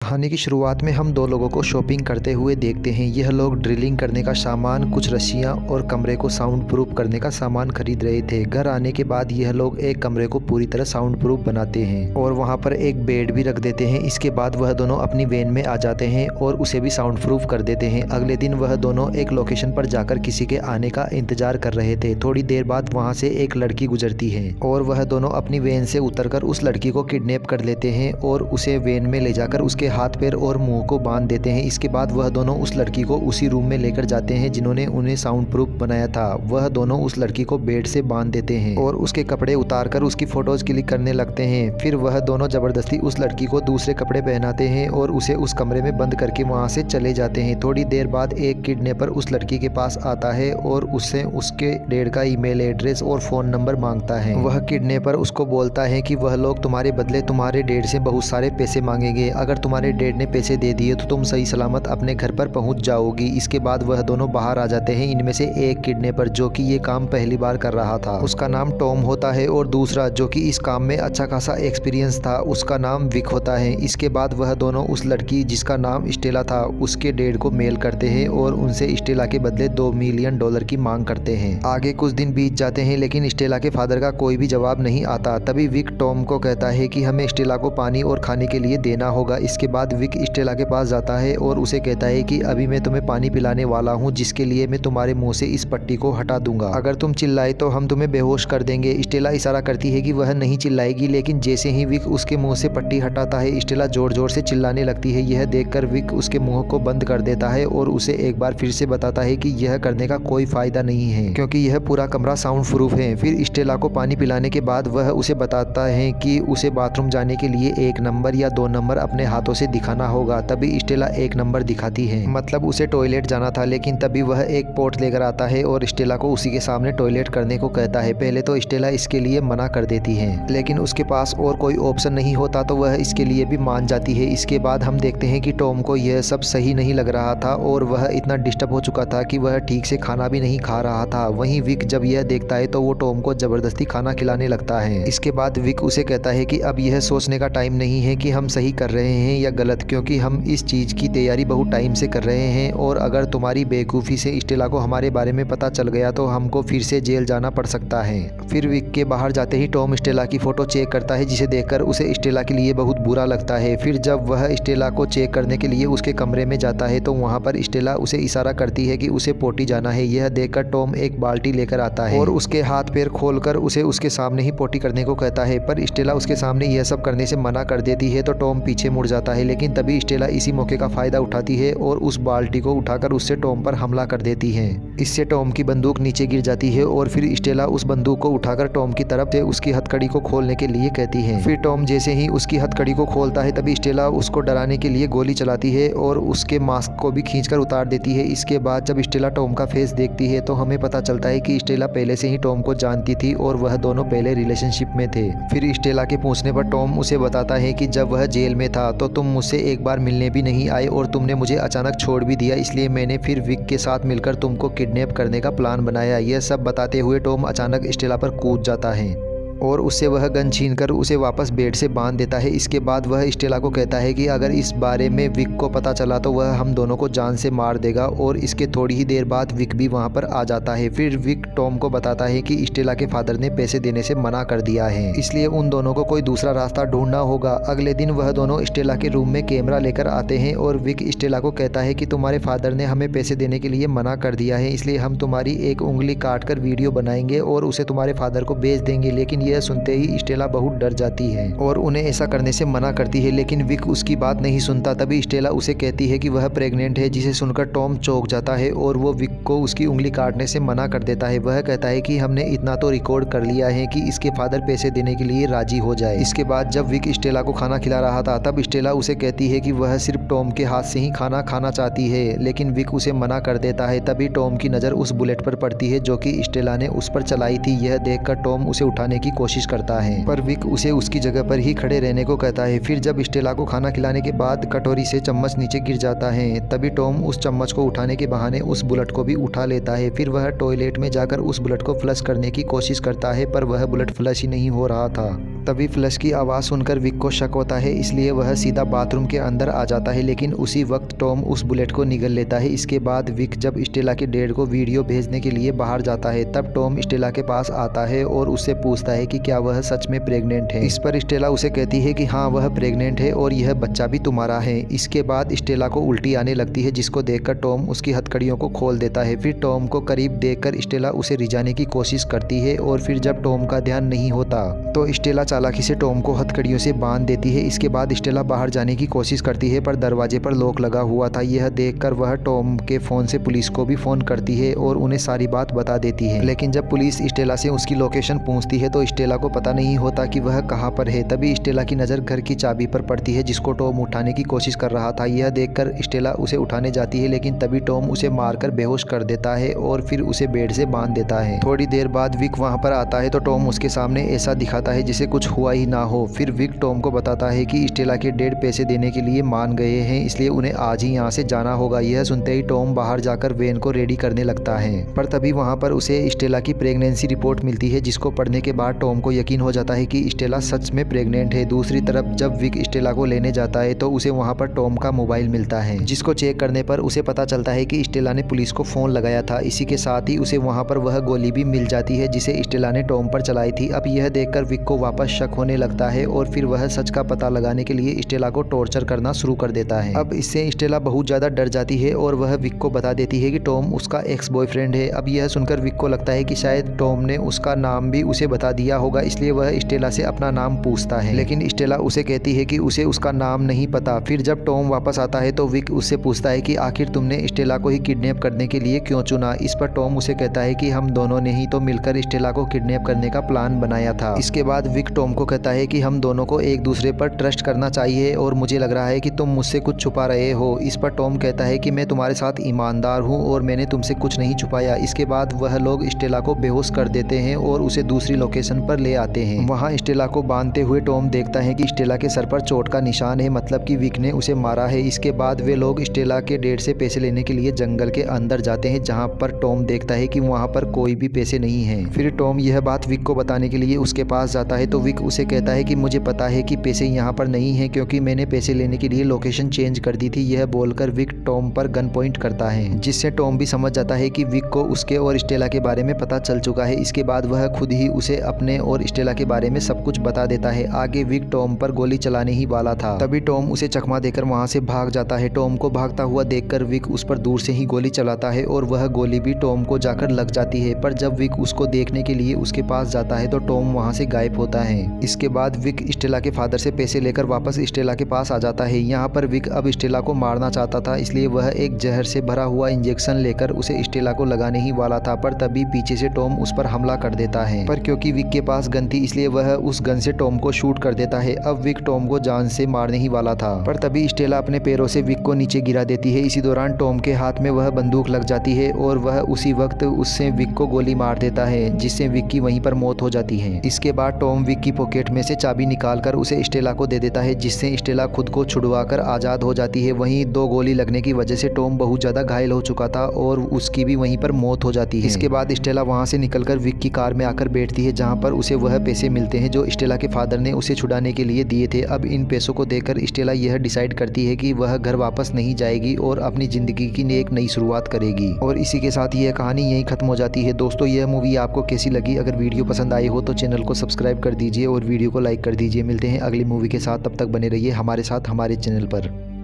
कहानी की शुरुआत में हम दो लोगों को शॉपिंग करते हुए देखते हैं। यह लोग ड्रिलिंग करने का सामान, कुछ रस्सियां और कमरे को साउंड प्रूफ करने का सामान खरीद रहे थे। घर आने के बाद यह लोग एक कमरे को पूरी तरह साउंड प्रूफ बनाते हैं और वहां पर एक बेड भी रख देते हैं। इसके बाद वह दोनों अपनी वैन में आ जाते हैं और उसे भी साउंड प्रूफ कर देते हैं। अगले दिन वह दोनों एक लोकेशन पर जाकर किसी के आने का इंतजार कर रहे थे। थोड़ी देर बाद वहाँ से एक लड़की गुजरती है और वह दोनों अपनी वैन से उतरकर उस लड़की को किडनैप कर लेते हैं और उसे वैन में ले जाकर उसके हाथ पैर और मुंह को बांध देते हैं। इसके बाद वह दोनों उस लड़की को उसी रूम में लेकर जाते हैं जिन्होंने उन्हें साउंड प्रूफ बनाया था। वह दोनों उस लड़की को बेड से बांध देते हैं और उसके कपड़े उतारकर उसकी फोटोज क्लिक करने लगते हैं। फिर वह दोनों जबरदस्ती उस लड़की को दूसरे कपड़े पहनाते हैं और उसे उस कमरे में बंद करके वहां से चले जाते हैं। थोड़ी देर बाद एक किडनैपर उस लड़की के पास आता है और उससे उसके डैड का ईमेल एड्रेस और फ़ोन नंबर मांगता है। वह किडनैपर उसको बोलता है कि वह लोग तुम्हारे बदले तुम्हारे डैड से बहुत सारे पैसे मांगेंगे। अगर तुम्हारे डैड ने पैसे दे दिए तो तुम सही सलामत अपने घर पर पहुंच जाओगी। इसके बाद वह दोनों बाहर आ जाते हैं। इनमें से एक किडनैपर जो कि ये काम पहली बार कर रहा था, उसका नाम टॉम होता है और दूसरा जो कि इस काम में अच्छा खासा एक्सपीरियंस था, उसका नाम विक होता है। इसके बाद वह दोनों उस लड़की जिसका नाम स्टेला था उसके डैड को मेल करते हैं और उनसे स्टेला के बदले $2 मिलियन की मांग करते हैं। आगे कुछ दिन बीत जाते हैं लेकिन स्टेला के फादर का कोई भी जवाब नहीं आता। तभी विक टॉम को कहता है कि हमें स्टेला को पानी और खाने के लिए देना होगा। इसके बाद विक स्टेला के पास जाता है और उसे कहता है कि अभी मैं तुम्हें पानी पिलाने वाला हूँ जिसके लिए मैं तुम्हारे मुंह से इस पट्टी को हटा दूंगा। अगर तुम चिल्लाए तो हम तुम्हें बेहोश कर देंगे। स्टेला इशारा करती है कि वह नहीं चिल्लाएगी लेकिन जैसे ही विक उसके मुंह से पट्टी हटाता है स्टेला जोर जोर से चिल्लाने लगती है। यह देखकर विक उसके मुंह को बंद कर देता है और उसे एक बार फिर से बताता है कि यह करने का कोई फायदा नहीं है क्योंकि यह पूरा कमरा साउंड प्रूफ है। फिर स्टेला को पानी पिलाने के बाद वह उसे बताता है कि उसे बाथरूम जाने के लिए 1 नंबर या 2 नंबर अपने हाथों से दिखाना होगा। तभी स्टेला 1 नंबर दिखाती है, मतलब उसे टॉयलेट जाना था। लेकिन तभी वह एक पोट लेकर आता है और स्टेला को उसी के सामने टॉयलेट करने को कहता है। पहले तो स्टेला इसके लिए मना कर देती है लेकिन उसके पास और कोई ऑप्शन नहीं होता तो वह इसके लिए भी मान जाती है। इसके बाद हम देखते हैं कि टॉम को यह सब सही नहीं लग रहा था और वह इतना डिस्टर्ब हो चुका था कि वह ठीक से खाना भी नहीं खा रहा था। वहीं विक जब यह देखता है तो वो टॉम को जबरदस्ती खाना खिलाने लगता है। इसके बाद विक उसे कहता है कि अब यह सोचने का टाइम नहीं है कि हम सही कर रहे हैं या गलत, क्योंकि हम इस चीज़ की तैयारी बहुत टाइम से कर रहे हैं और अगर तुम्हारी बेवकूफ़ी से स्टेला को हमारे बारे में पता चल गया तो हमको फिर से जेल जाना पड़ सकता है। फिर विक के बाहर जाते ही टॉम स्टेला की फ़ोटो चेक करता है जिसे देखकर उसे स्टेला के लिए बहुत बुरा लगता है। फिर जब वह स्टेला को चेक करने के लिए उसके कमरे में जाता है तो वहाँ पर स्टेला उसे इशारा करती है कि उसे पोटी जाना है। यह देखकर टॉम एक बाल्टी लेकर आता है और उसके हाथ पैर खोलकर उसे उसके सामने ही पोटी करने को कहता है, पर स्टेला उसके सामने यह सब करने से मना कर देती है तो टॉम पीछे मुड़ जाता है। लेकिन तभी स्टेला इसी मौके का फायदा उठाती है और उस बाल्टी को उठाकर उससे टॉम पर हमला कर देती है। इससे टॉम की बंदूक नीचे गिर जाती है और फिर स्टेला उस बंदूक को उठाकर टॉम की तरफ से उसकी हथकड़ी को खोलने के लिए कहती है। फिर टॉम जैसे ही उसकी हथकड़ी को खोलता है तभी स्टेला उसको डराने के लिए गोली चलाती है और उसके मास्क को भी खींचकर उतार देती है। इसके बाद जब स्टेला टॉम का फेस देखती है तो हमें पता चलता है कि स्टेला पहले से ही टॉम को जानती थी और वह दोनों पहले रिलेशनशिप में थे। फिर स्टेला के पूछने पर टॉम उसे बताता है कि जब वह जेल में था तो तुम मुझसे एक बार मिलने भी नहीं आए और तुमने मुझे अचानक छोड़ भी दिया, इसलिए मैंने फिर विक के साथ मिलकर तुमको किडनैप करने का प्लान बनाया। यह सब बताते हुए टॉम अचानक स्टेला पर कूद जाता है और उससे वह गन छीनकर उसे वापस बेड से बांध देता है। इसके बाद वह स्टेला को कहता है कि अगर इस बारे में विक को पता चला तो वह हम दोनों को जान से मार देगा और इसके थोड़ी ही देर बाद विक भी वहां पर आ जाता है। फिर विक टॉम को बताता है कि स्टेला के फादर ने पैसे देने से मना कर दिया है, इसलिए उन दोनों को कोई दूसरा रास्ता ढूंढना होगा। अगले दिन वह दोनों स्टेला के रूम में कैमरा लेकर आते हैं और विक स्टेला को कहता है कि तुम्हारे फादर ने हमें पैसे देने के लिए मना कर दिया है, इसलिए हम तुम्हारी एक उंगली काट कर वीडियो बनाएंगे और उसे तुम्हारे फादर को भेज देंगे। लेकिन यह सुनते ही स्टेला बहुत डर जाती है और उन्हें ऐसा करने से मना करती है, लेकिन विक उसकी बात नहीं सुनता। तभी स्टेला उसे कहती है कि वह प्रेग्नेंट है, जिसे सुनकर टॉम चौंक जाता है और वो विक को उसकी उंगली काटने से मना कर देता है। वह कहता है कि हमने इतना तो रिकॉर्ड कर लिया है कि इसके फादर पैसे देने के लिए राजी हो जाए। इसके बाद जब विक स्टेला को खाना खिला रहा था तब स्टेला उसे कहती है कि वह सिर्फ टॉम के हाथ से ही खाना खाना चाहती है, लेकिन विक उसे मना कर देता है। तभी टॉम की नज़र उस बुलेट पर पड़ती है जो कि स्टेला ने उस पर चलाई थी। यह देखकर टॉम उसे उठाने की कोशिश करता है, पर विक उसे उसकी जगह पर ही खड़े रहने को कहता है। फिर जब स्टेला को खाना खिलाने के बाद कटोरी से चम्मच नीचे गिर जाता है, तभी टॉम उस चम्मच को उठाने के बहाने उस बुलेट को भी उठा लेता है। फिर वह टॉयलेट में जाकर उस बुलेट को फ्लश करने की कोशिश करता है, पर वह बुलेट फ्लश ही नहीं हो रहा था। तभी फ्लश की आवाज़ सुनकर विक को शक होता है, इसलिए वह सीधा बाथरूम के अंदर आ जाता है, लेकिन उसी वक्त टॉम उस बुलेट को निगल लेता है। इसके बाद विक जब स्टेला के डैड को वीडियो भेजने के लिए बाहर जाता है, तब टॉम स्टेला के पास आता है और उससे पूछता है कि क्या वह सच में प्रेग्नेंट है। इस पर स्टेला उसे कहती है कि हाँ, वह प्रेग्नेंट है और यह बच्चा भी तुम्हारा है। इसके बाद स्टेला को उल्टी आने लगती है, जिसको देखकर टॉम उसकी हथकड़ियों को खोल देता है। फिर टॉम को करीब देखकर स्टेला उसे रिझाने की कोशिश करती है और फिर जब टॉम का ध्यान नहीं होता तो स्टेला चालाकी से टॉम को हथकड़ियों से बांध देती है। इसके बाद स्टेला बाहर जाने की कोशिश करती है, पर दरवाजे पर लॉक लगा हुआ था। यह देखकर वह टॉम के फ़ोन से पुलिस को भी फ़ोन करती है और उन्हें सारी बात बता देती है। लेकिन जब पुलिस स्टेला से उसकी लोकेशन पूछती है तो स्टेला को पता नहीं होता कि वह कहाँ पर है। तभी स्टेला की नज़र घर की चाबी पर पड़ती है, जिसको टॉम उठाने की कोशिश कर रहा था। यह देखकर स्टेला उसे उठाने जाती है, लेकिन तभी टॉम उसे मारकर बेहोश कर देता है और फिर उसे बेड से बांध देता है। थोड़ी देर बाद विक वहाँ पर आता है तो टॉम उसके सामने ऐसा दिखाता है जिसे कुछ हुआ ही ना हो। फिर विक टॉम को बताता है कि स्टेला के डैड पैसे देने के लिए मान गए हैं, इसलिए उन्हें आज ही यहाँ से जाना होगा। यह सुनते ही टॉम बाहर जाकर वैन को रेडी करने लगता है, पर तभी वहाँ पर उसे स्टेला की प्रेगनेंसी रिपोर्ट मिलती है, जिसको पढ़ने के बाद टॉम को यकीन हो जाता है कि स्टेला सच में प्रेग्नेंट है। दूसरी तरफ जब विक स्टेला को लेने जाता है तो उसे वहाँ पर टॉम का मोबाइल मिलता है, जिसको चेक करने पर उसे पता चलता है कि स्टेला ने पुलिस को फ़ोन लगाया था। इसी के साथ ही उसे वहाँ पर वह गोली भी मिल जाती है जिसे स्टेला ने टॉम पर चलाई थी। अब यह देखकर विक को वापस शक होने लगता है और फिर वह सच का पता लगाने के लिए स्टेला को टॉर्चर करना शुरू कर देता है। अब इससे स्टेला बहुत ज़्यादा डर जाती है और वह विक को बता देती है कि टॉम उसका एक्स बॉयफ्रेंड है। अब यह सुनकर विक को लगता है कि शायद टॉम ने उसका नाम भी उसे बता दिया होगा, इसलिए वह स्टेला से अपना नाम पूछता है, लेकिन स्टेला उसे कहती है कि उसे उसका नाम नहीं पता। फिर जब टॉम वापस आता है तो विक उससे पूछता है कि आखिर तुमने स्टेला को ही किडनैप करने के लिए क्यों चुना। इस पर टॉम उसे कहता है कि हम दोनों ने ही तो मिलकर स्टेला को किडनैप करने का प्लान बनाया था। इसके बाद विक टॉम को कहता है कि हम दोनों को एक दूसरे पर ट्रस्ट करना चाहिए और मुझे लग रहा है कि तुम मुझसे कुछ छुपा रहे हो। इस पर टॉम कहता है कि मैं तुम्हारे साथ ईमानदार हूँ और मैंने तुमसे कुछ नहीं छुपाया। इसके बाद वह लोग स्टेला को बेहोश कर देते हैं और उसे दूसरी लोकेशन पर ले आते हैं। वहाँ स्टेला को बांधते हुए टॉम देखता है कि स्टेला के सर पर चोट का निशान है, मतलब कि विक ने उसे मारा है। इसके बाद वे लोग स्टेला के डैड से पैसे लेने के लिए जंगल के अंदर जाते हैं, जहाँ पर टॉम देखता है कि वहाँ पर कोई भी पैसे नहीं है। फिर टॉम यह बात विक को बताने के लिए उसके पास जाता है तो विक उसे कहता है कि मुझे पता है कि पैसे यहाँ पर नहीं है, क्योंकि मैंने पैसे लेने के लिए लोकेशन चेंज कर दी थी। यह बोलकर विक टॉम पर गन पॉइंट करता है, जिससे टॉम भी समझ जाता है कि विक को उसके और स्टेला के बारे में पता चल चुका है। इसके बाद वह खुद ही उसे अपने और स्टेला के बारे में सब कुछ बता देता है। आगे विक टॉम पर गोली चलाने ही वाला था, तभी टॉम उसे चकमा देकर वहाँ से भाग जाता है। टॉम को भागता हुआ देखकर विक उस पर दूर से ही गोली चलाता है और वह गोली भी टॉम को जाकर लग जाती है, पर जब विक उसको देखने के लिए उसके पास जाता है तो टॉम वहाँ से गायब होता है। इसके बाद विक स्टेला के फादर से पैसे लेकर वापस स्टेला के पास आ जाता है। यहाँ पर विक अब स्टेला को मारना चाहता था, इसलिए वह एक जहर से भरा हुआ इंजेक्शन लेकर उसे स्टेला को लगाने ही वाला था, पर तभी पीछे से टॉम उस पर हमला कर देता है। पर क्योंकि विक के पास गन थी, इसलिए वह उस गन से टॉम को शूट कर देता है। अब विक टॉम को जान से मारने ही वाला था, पर तभी स्टेला अपने पैरों से विक को नीचे गिरा देती है। इसी दौरान टॉम के हाथ में वह बंदूक लग जाती है और वह उसी वक्त उससे विक को गोली मार देता है, जिससे विक की वहीं पर मौत हो जाती है। इसके बाद टॉम विक की पॉकेट में से चाबी निकालकर उसे स्टेला को दे देता है, जिससे स्टेला खुद को छुड़वाकर आज़ाद हो जाती है। वहीं 2 गोली लगने की वजह से टॉम बहुत ज़्यादा घायल हो चुका था और उसकी भी वहीं पर मौत हो जाती है। इसके बाद स्टेला वहाँ से निकलकर विक की कार में आकर बैठती है, जहाँ पर उसे वह पैसे मिलते हैं जो स्टेला के फादर ने उसे छुड़ाने के लिए दिए थे। अब इन पैसों को देखकर स्टेला यह डिसाइड करती है कि वह घर वापस नहीं जाएगी और अपनी ज़िंदगी की एक नई शुरुआत करेगी। और इसी के साथ यह कहानी यहीं खत्म हो जाती है। दोस्तों, यह मूवी आपको कैसी लगी? अगर वीडियो पसंद आई हो तो चैनल को सब्सक्राइब कर दीजिए और वीडियो को लाइक कर दीजिए। मिलते हैं अगली मूवी के साथ, तब तक बने रहिए हमारे साथ हमारे चैनल पर।